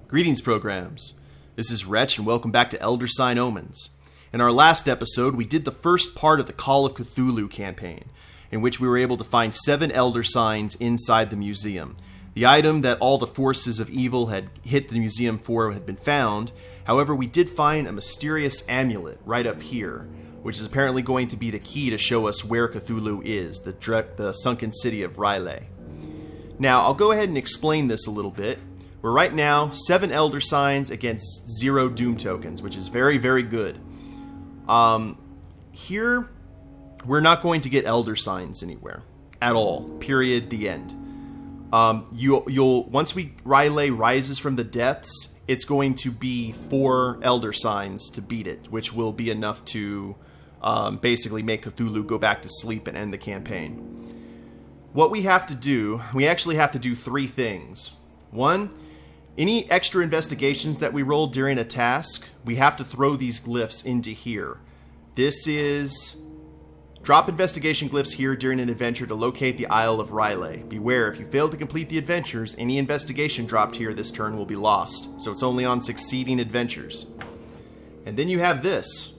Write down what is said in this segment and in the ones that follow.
Greetings, programs. This is Wretch, and welcome back to Elder Sign Omens. In our last episode, we did the first part of the Call of Cthulhu campaign, in which we were able to find 7 Elder Signs inside the museum. The item that all the forces of evil had hit the museum for had been found. However, we did find a mysterious amulet right up here, which is apparently going to be the key to show us where Cthulhu is, the sunken city of Relic. Now, I'll go ahead and explain this a little bit. We're right now 7 Elder Signs against 0 Doom tokens, which is very, very good. Here, we're not going to get Elder Signs anywhere at all. Period. The end. You'll once Relic rises from the depths, it's going to be 4 Elder Signs to beat it, which will be enough to basically make Cthulhu go back to sleep and end the campaign. What we have to do, we actually have to do 3 things. 1, any extra investigations that we roll during a task, we have to throw these glyphs into here. This is drop investigation glyphs here during an adventure to locate the Isle of Relic. Beware, if you fail to complete the adventures, any investigation dropped here this turn will be lost. So it's only on succeeding adventures. And then you have this.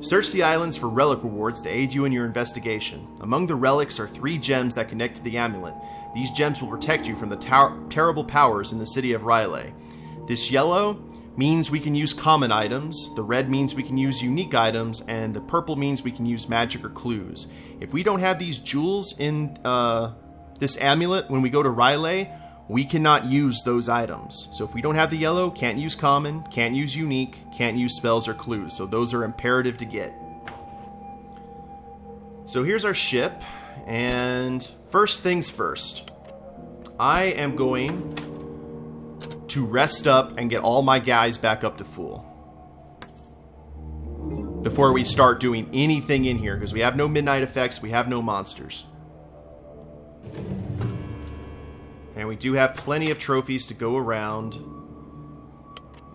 Search the islands for relic rewards to aid you in your investigation. Among the relics are 3 gems that connect to the amulet. These gems will protect you from the terrible powers in the city of Relic. This yellow means we can use common items, the red means we can use unique items, and the purple means we can use magic or clues. If we don't have these jewels in this amulet when we go to Relic, we cannot use those items. So if we don't have the yellow, can't use common, can't use unique, can't use spells or clues. So those are imperative to get. So here's our ship, and first things first. I am going to rest up and get all my guys back up to full before we start doing anything in here, because we have no midnight effects, we have no monsters. And we do have plenty of trophies to go around.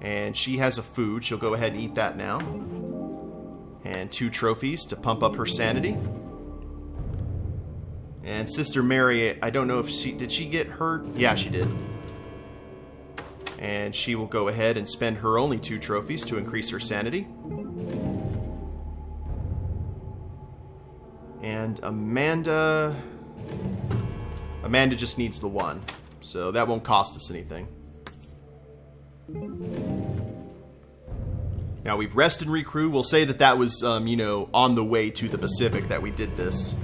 And she has a food. She'll go ahead and eat that now. And 2 trophies to pump up her sanity. And Sister Mary, I don't know if did she get hurt? Yeah, she did. And she will go ahead and spend her only 2 trophies to increase her sanity. And Amanda just needs the 1, so that won't cost us anything. Now we've rest and recruit. We'll say that was, on the way to the Pacific that we did this.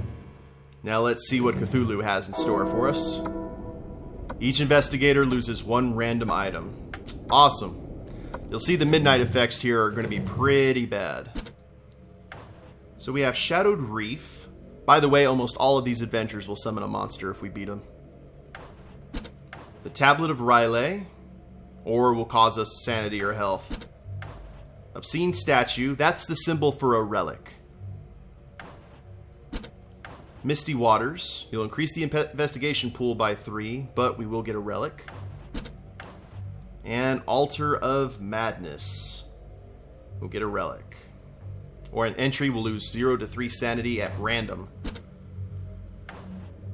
Now let's see what Cthulhu has in store for us. Each investigator loses 1 random item. Awesome. You'll see the midnight effects here are going to be pretty bad. So we have Shadowed Reef. By the way, almost all of these adventures will summon a monster if we beat them. The Tablet of Relic, or will cause us sanity or health. Obscene Statue, that's the symbol for a relic. Misty Waters, you'll increase the investigation pool by 3, but we will get a relic. And Altar of Madness, we'll get a relic. Or an entry will lose 0 to 3 sanity at random.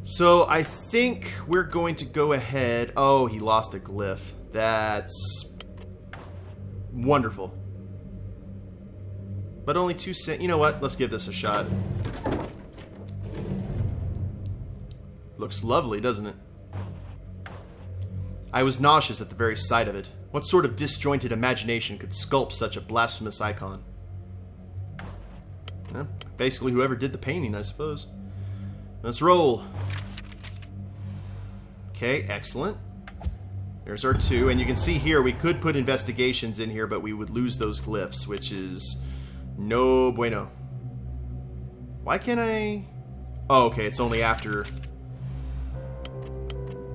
So I think we're going to go ahead. Oh, he lost a glyph. That's wonderful. But only 2 cent. You know what? Let's give this a shot. Looks lovely, doesn't it? I was nauseous at the very sight of it. What sort of disjointed imagination could sculpt such a blasphemous icon? Well, basically whoever did the painting, I suppose. Let's roll. Okay, excellent. There's our 2, and you can see here we could put investigations in here, but we would lose those glyphs, which is no bueno. Why can't I... Oh, okay, it's only after...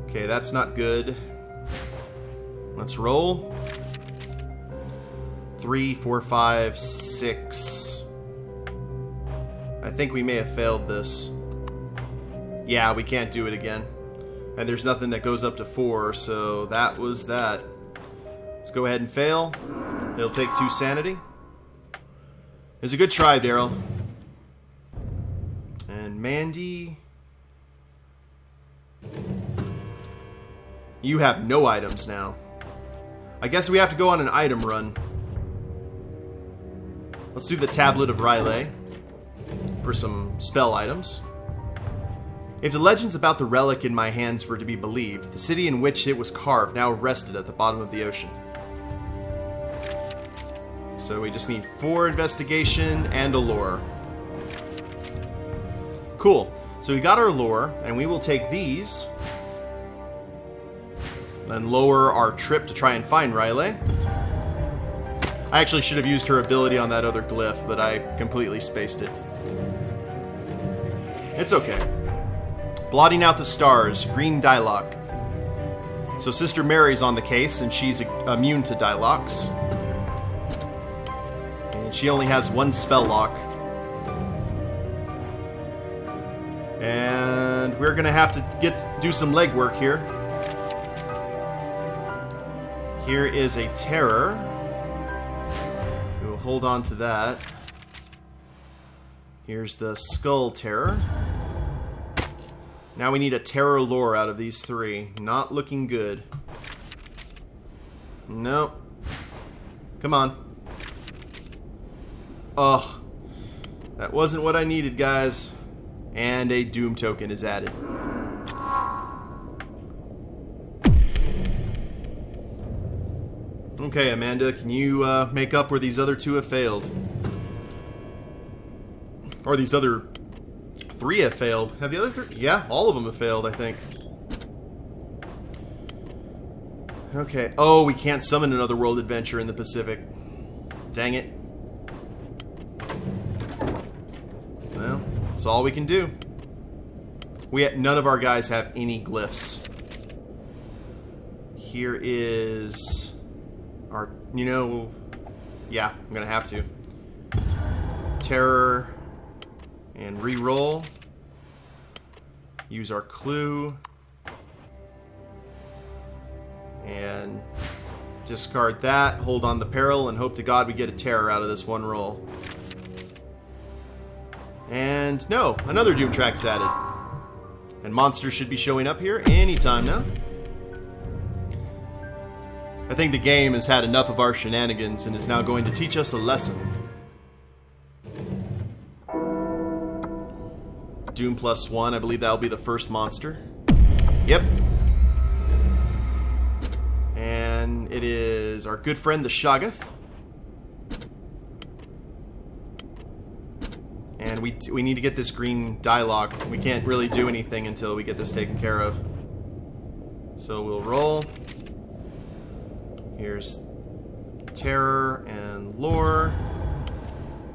Okay, that's not good. Let's roll. 3, 4, 5, 6... I think we may have failed this. Yeah, we can't do it again. And there's nothing that goes up to 4, so that was that. Let's go ahead and fail. It'll take 2 sanity. It was a good try, Daryl. And Mandy... You have no items now. I guess we have to go on an item run. Let's do the Tablet of Riley for some spell items. If the legends about the relic in my hands were to be believed, the city in which it was carved now rested at the bottom of the ocean. So we just need 4 investigation and a lore. Cool. So we got our lore, and we will take these and lower our trip to try and find Riley. I actually should have used her ability on that other glyph, but I completely spaced it. It's okay. Blotting out the stars, green Dialogue. So Sister Mary's on the case, and she's immune to Dialogues. And she only has 1 spell lock. And we're gonna have to do some legwork here. Here is a terror. We will hold on to that. Here's the skull terror. Now we need a terror lore out of these 3. Not looking good. Nope. Come on. Ugh. That wasn't what I needed, guys. And a doom token is added. Okay, Amanda, can you make up where these other 2 have failed? Or these other 3 have failed. Have the other 3? Yeah, all of them have failed, I think. Okay. Oh, we can't summon another world adventure in the Pacific. Dang it. Well, that's all we can do. None of our guys have any glyphs. Here is our, yeah, I'm gonna have to. Terror and re-roll. Use our clue. And discard that, hold on the peril, and hope to God we get a terror out of this 1 roll. And no, another doom track is added. And monsters should be showing up here anytime now. I think the game has had enough of our shenanigans and is now going to teach us a lesson. Doom +1, I believe that'll be the first monster. Yep. And it is our good friend the Shoggoth. And we need to get this green Dialogue. We can't really do anything until we get this taken care of. So we'll roll. Here's terror and lore.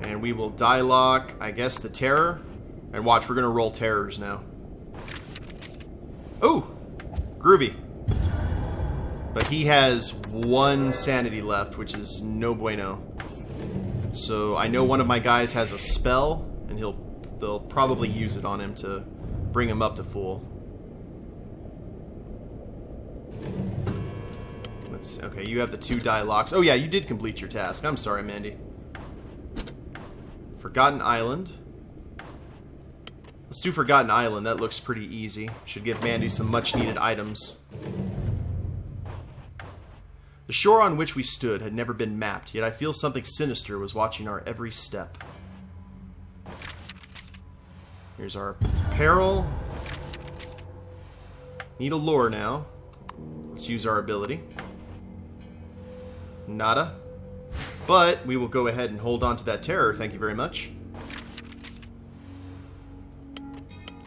And we will Dialogue, I guess, the terror. And watch, we're going to roll terrors now. Ooh! Groovy. But he has 1 sanity left, which is no bueno. So I know one of my guys has a spell, and they'll probably use it on him to bring him up to full. Okay, you have the 2 Dialogues. Oh yeah, you did complete your task. I'm sorry, Mandy. Forgotten Island. Let's do Forgotten Island. That looks pretty easy. Should give Mandy some much-needed items. The shore on which we stood had never been mapped, yet I feel something sinister was watching our every step. Here's our peril. Need a lore now. Let's use our ability. Nada. But we will go ahead and hold on to that terror, thank you very much.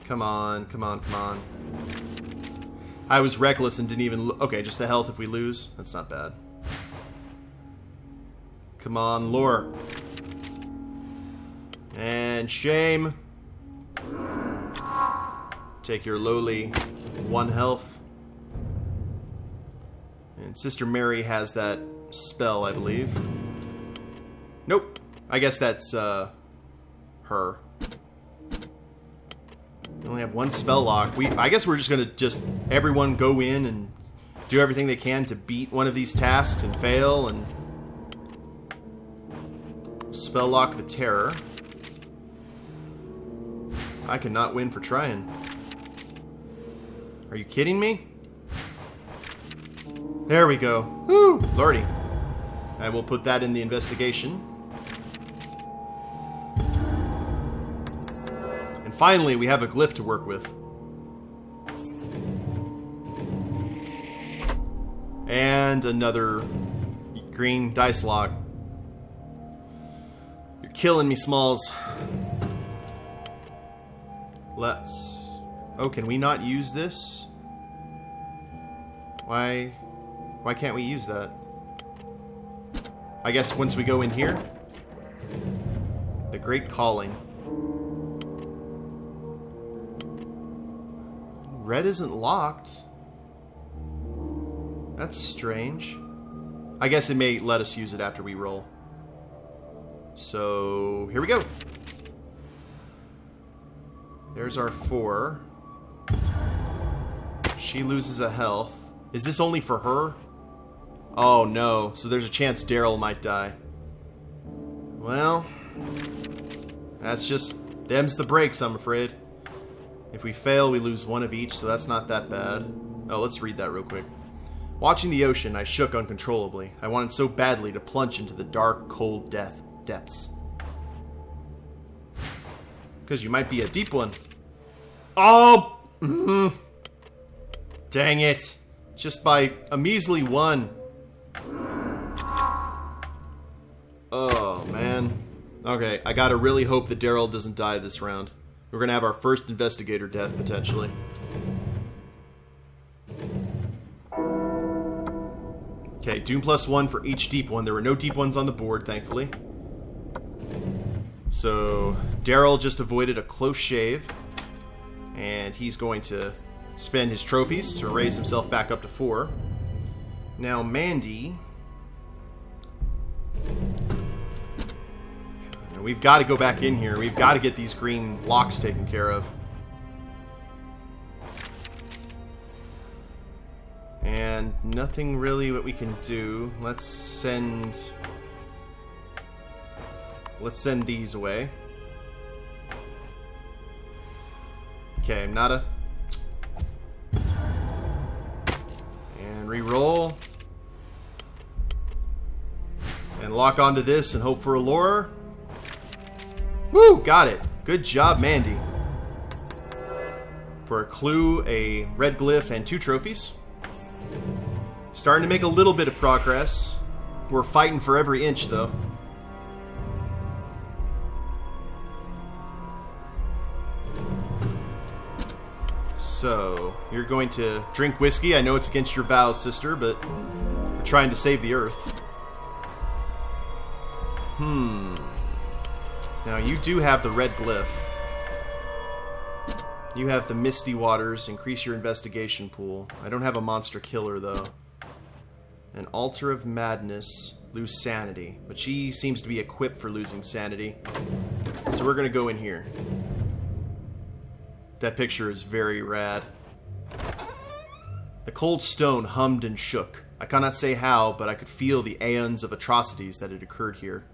Come on, come on, come on. I was reckless and didn't even... Okay, just the health if we lose. That's not bad. Come on, lore. And shame. Take your lowly 1 health. And Sister Mary has that spell, I believe. Nope. I guess that's, her. We only have 1 spell lock. I guess we're just gonna everyone go in and do everything they can to beat one of these tasks and fail and spell lock the terror. I cannot win for trying. Are you kidding me? There we go. Woo! Lordy. And we'll put that in the investigation. And finally, we have a glyph to work with. And another green dice log. You're killing me, Smalls. Let's... Oh, can we not use this? Why can't we use that? I guess once we go in here. The Great Calling. Red isn't locked. That's strange. I guess it may let us use it after we roll. So, here we go. There's our 4. She loses a health. Is this only for her? Oh no, so there's a chance Daryl might die. Well, that's just them's the breaks, I'm afraid. If we fail, we lose 1 of each, so that's not that bad. Oh, let's read that real quick. Watching the ocean, I shook uncontrollably. I wanted so badly to plunge into the dark, cold depths. Because you might be a deep one. Oh! Dang it. Just by a measly 1. Oh, man. Okay, I gotta really hope that Daryl doesn't die this round. We're gonna have our first investigator death, potentially. Okay, Doom +1 for each deep one. There were no deep ones on the board, thankfully. So, Daryl just avoided a close shave. And he's going to spend his trophies to raise himself back up to 4. Now, Mandy... We've got to go back in here. We've got to get these green locks taken care of. And nothing really what we can do. Let's send these away. Okay, nada. And re-roll. And lock onto this and hope for a lure. Woo! Got it. Good job, Mandy. For a clue, a red glyph, and 2 trophies. Starting to make a little bit of progress. We're fighting for every inch, though. So, you're going to drink whiskey. I know it's against your vows, sister, but we're trying to save the Earth. Now, you do have the red glyph. You have the Misty Waters. Increase your investigation pool. I don't have a monster killer, though. An Altar of Madness. Lose sanity. But she seems to be equipped for losing sanity. So we're going to go in here. That picture is very rad. The cold stone hummed and shook. I cannot say how, but I could feel the aeons of atrocities that had occurred here.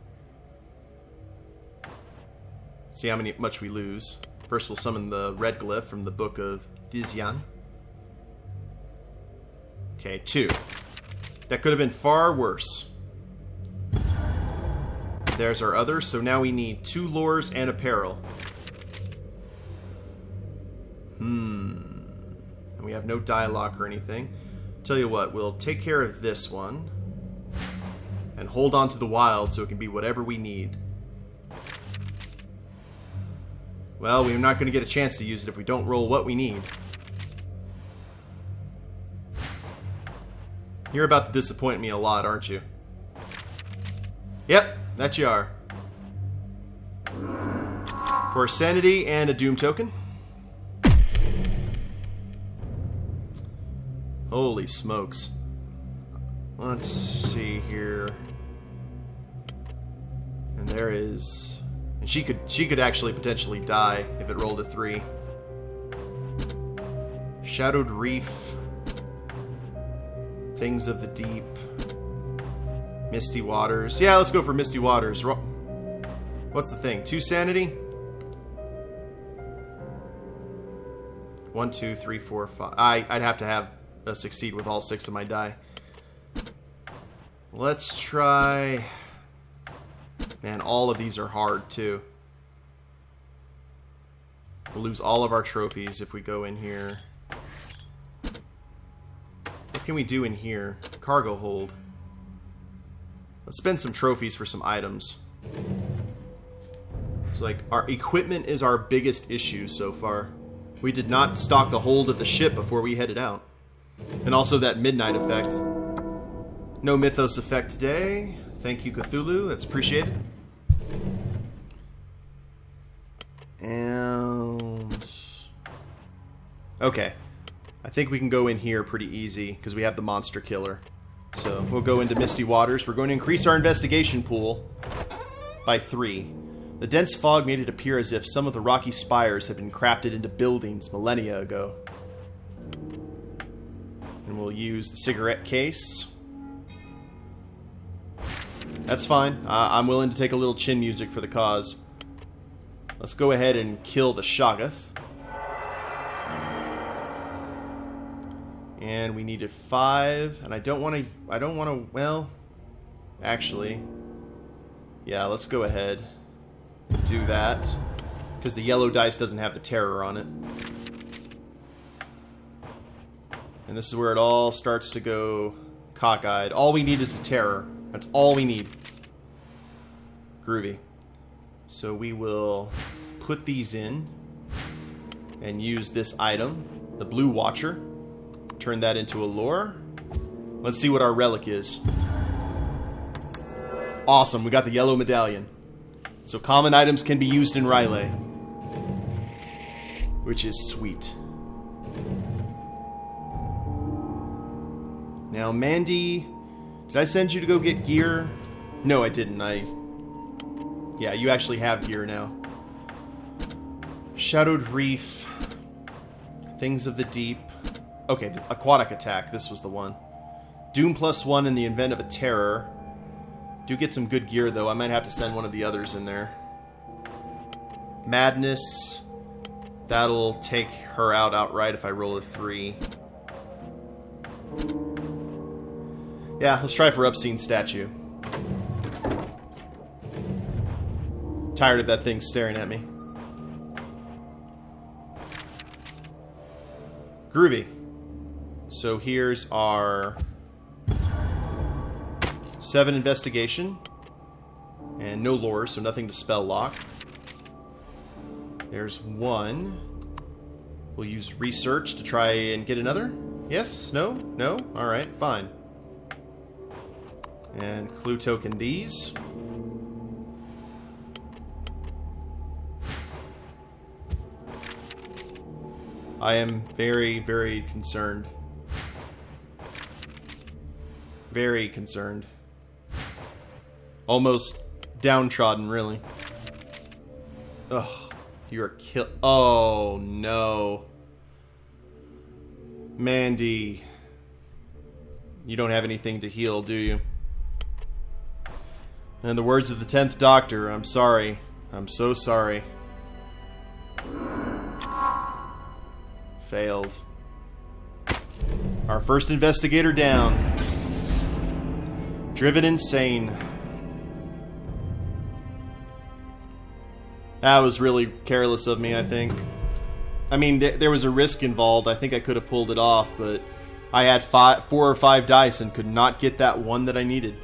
See how much we lose. First we'll summon the red glyph from the book of Dizyan. Okay, 2. That could have been far worse. There's our other, so now we need 2 lures and a peril. And we have no dialogue or anything. Tell you what, we'll take care of this one. And hold on to the wild so it can be whatever we need. Well, we're not going to get a chance to use it if we don't roll what we need. You're about to disappoint me a lot, aren't you? Yep, that you are. For sanity and a doom token. Holy smokes. Let's see here. And there is... And she could actually potentially die if it rolled a 3. Shadowed Reef. Things of the Deep. Misty Waters. Yeah, let's go for Misty Waters. What's the thing? 2 sanity? 1, 2, 3, 4, 5. I'd have to have a succeed with all 6 of my die. Let's try... Man, all of these are hard, too. We'll lose all of our trophies if we go in here. What can we do in here? Cargo hold. Let's spend some trophies for some items. It's like, our equipment is our biggest issue so far. We did not stock the hold of the ship before we headed out. And also that midnight effect. No Mythos effect today. Thank you, Cthulhu. That's appreciated. And... okay. I think we can go in here pretty easy, because we have the monster killer. So, we'll go into Misty Waters. We're going to increase our investigation pool by 3. The dense fog made it appear as if some of the rocky spires had been crafted into buildings millennia ago. And we'll use the cigarette case. That's fine. I'm willing to take a little chin music for the cause. Let's go ahead and kill the Shoggoth. And we needed 5, and I don't want to, well, actually, yeah, let's go ahead and do that, because the yellow dice doesn't have the terror on it. And this is where it all starts to go cockeyed. All we need is the terror. That's all we need. Groovy. So we will put these in and use this item, the Blue Watcher. Turn that into a lore. Let's see what our relic is. Awesome, we got the yellow medallion. So common items can be used in Rylai, which is sweet. Now, Mandy, did I send you to go get gear? No, I didn't. Yeah, you actually have gear now. Shadowed Reef. Things of the Deep. Okay, the aquatic attack. This was the one. Doom +1 in the event of a terror. Do get some good gear, though. I might have to send one of the others in there. Madness. That'll take her out outright if I roll a 3. Yeah, let's try for Obscene Statue. Tired of that thing staring at me. Groovy. So here's our 7 investigation. And no lore, so nothing to spell lock. There's 1. We'll use research to try and get another. Yes? No? No? Alright, fine. And clue token these. I am very, very concerned. Very concerned. Almost downtrodden, really. Ugh. You are kill. Oh, no. Mandy. You don't have anything to heal, do you? In the words of the 10th Doctor, I'm sorry. I'm so sorry. Failed. Our first investigator down. Driven insane. That was really careless of me, I think. I mean, there was a risk involved. I think I could have pulled it off, but I had 4 or 5 dice and could not get that one that I needed.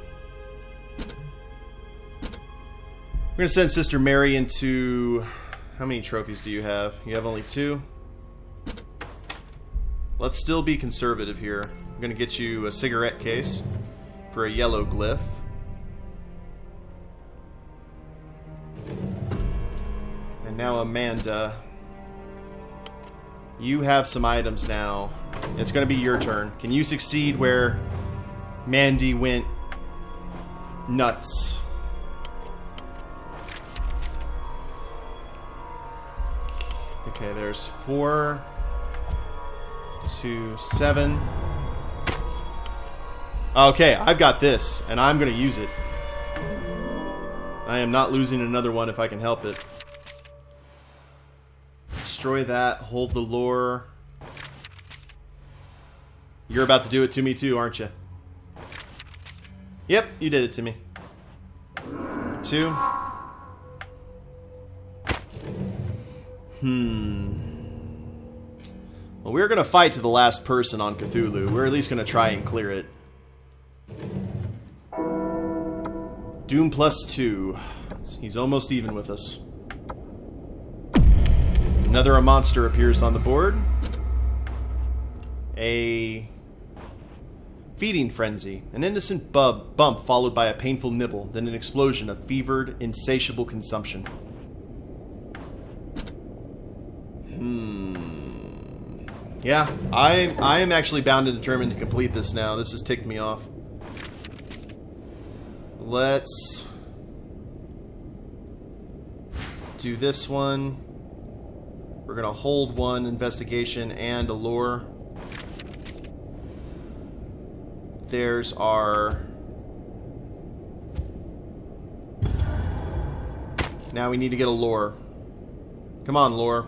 We're going to send Sister Mary into... How many trophies do you have? You have only 2? Let's still be conservative here. I'm going to get you a cigarette case for a yellow glyph. And now Amanda. You have some items now. It's going to be your turn. Can you succeed where Mandy went nuts? Okay, there's 4, 2, 7. Okay, I've got this, and I'm going to use it. I am not losing another one if I can help it. Destroy that, hold the lore. You're about to do it to me too, aren't you? Yep, you did it to me. 2. Well, we're gonna fight to the last person on Cthulhu. We're at least gonna try and clear it. Doom +2. He's almost even with us. Another monster appears on the board. A feeding frenzy. An innocent bump followed by a painful nibble, then an explosion of fevered, insatiable consumption. Yeah, I am actually bound and determined to complete this now. This has ticked me off. Let's do this one. We're gonna hold 1 investigation and a lore. There's our... Now we need to get a lore. Come on, lore.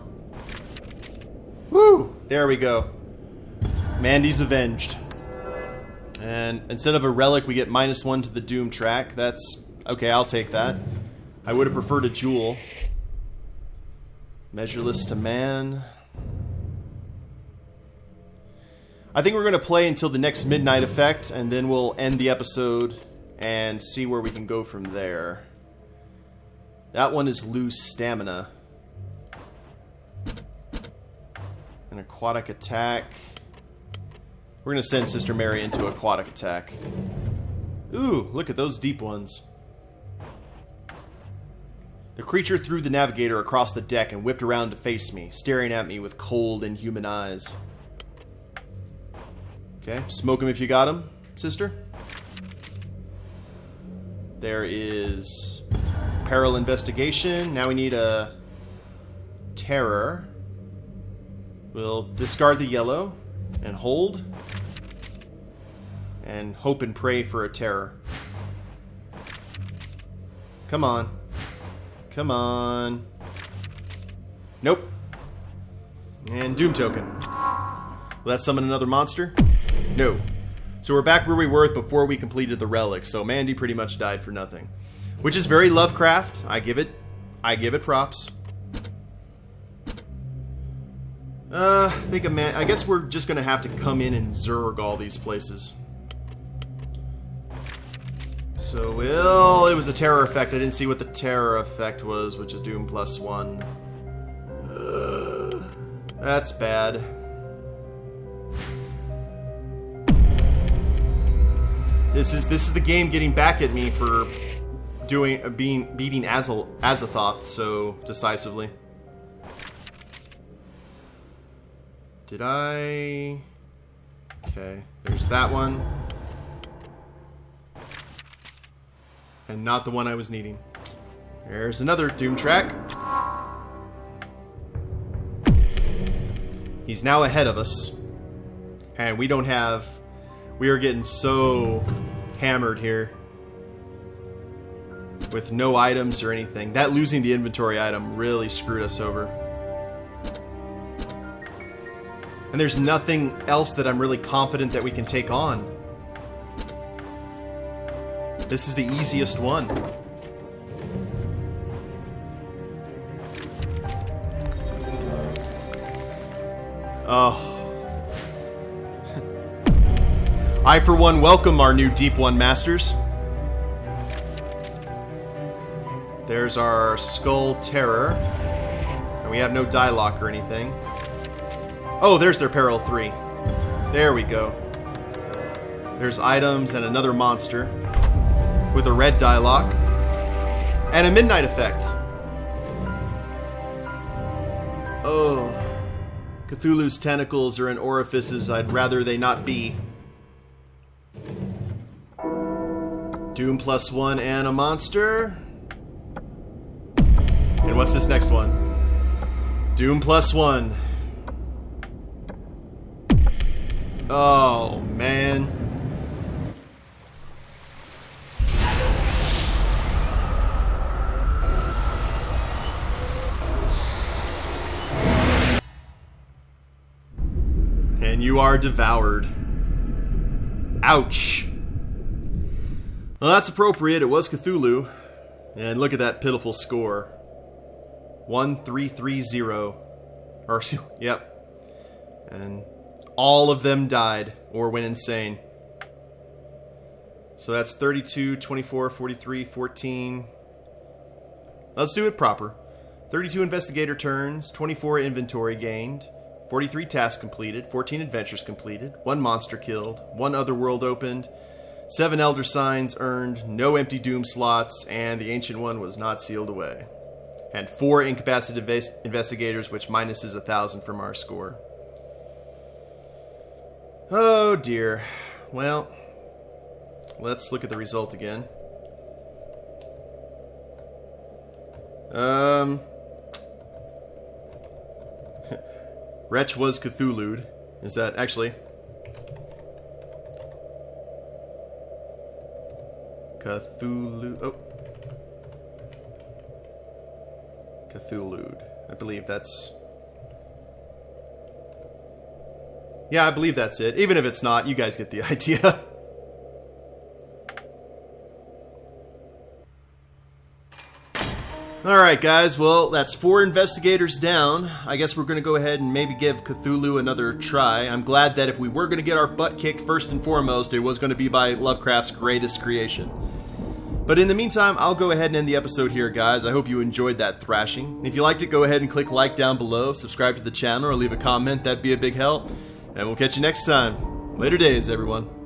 Woo! There we go. Mandy's avenged. And instead of a relic, we get -1 to the Doom track. That's... okay, I'll take that. I would have preferred a jewel. Measureless to man. I think we're going to play until the next midnight effect, and then we'll end the episode and see where we can go from there. That one is lose stamina. An aquatic attack. We're going to send Sister Mary into aquatic attack. Ooh, look at those deep ones. The creature threw the navigator across the deck and whipped around to face me, staring at me with cold, inhuman eyes. Okay, smoke him if you got him, sister. There is peril investigation. Now we need a terror. We'll discard the yellow and hold. And hope and pray for a terror. Come on. Come on. Nope. And Doom token. Will that summon another monster? No. So we're back where we were before we completed the relic. So Mandy pretty much died for nothing, which is very Lovecraft. I give it props. I guess we're just gonna have to come in and zerg all these places. So, well, it was a terror effect. I didn't see what the terror effect was, which is Doom +1. That's bad. This is the game getting back at me for beating Azathoth so decisively. Did I? Okay, there's that one. And not the one I was needing. There's another Doom track. He's now ahead of us. And we don't have... We are getting so hammered here. With no items or anything. That losing the inventory item really screwed us over. And there's nothing else that I'm really confident that we can take on. This is the easiest one. Oh. I, for one, welcome our new Deep One Masters. There's our Skull Terror. And we have no die lock or anything. Oh, there's their Peril 3. There we go. There's items and another monster. With a red die lock. And a midnight effect. Oh. Cthulhu's tentacles are in orifices I'd rather they not be. Doom +1 and a monster. And what's this next one? Doom +1. Oh, man. And you are devoured. Ouch. Well, that's appropriate. It was Cthulhu. And look at that pitiful score. 1330. Or, yep. And all of them died or went insane. So that's 32, 24, 43, 14. Let's do it proper. 32 investigator turns, 24 inventory gained, 43 tasks completed, 14 adventures completed, 1 monster killed, 1 other world opened, 7 elder signs earned, no empty doom slots, and the ancient one was not sealed away. And 4 incapacitated investigators, which minuses 1,000 from our score. Oh dear. Well, let's look at the result again. Wretch was Cthulhu'd. Is that actually? Cthulhu. Oh. Cthulhu'd. I believe that's. Yeah, I believe that's it. Even if it's not, you guys get the idea. Alright guys, well, that's 4 investigators down. I guess we're going to go ahead and maybe give Cthulhu another try. I'm glad that if we were going to get our butt kicked first and foremost, it was going to be by Lovecraft's greatest creation. But in the meantime, I'll go ahead and end the episode here, guys. I hope you enjoyed that thrashing. If you liked it, go ahead and click like down below, subscribe to the channel, or leave a comment. That'd be a big help. And we'll catch you next time. Later days, everyone.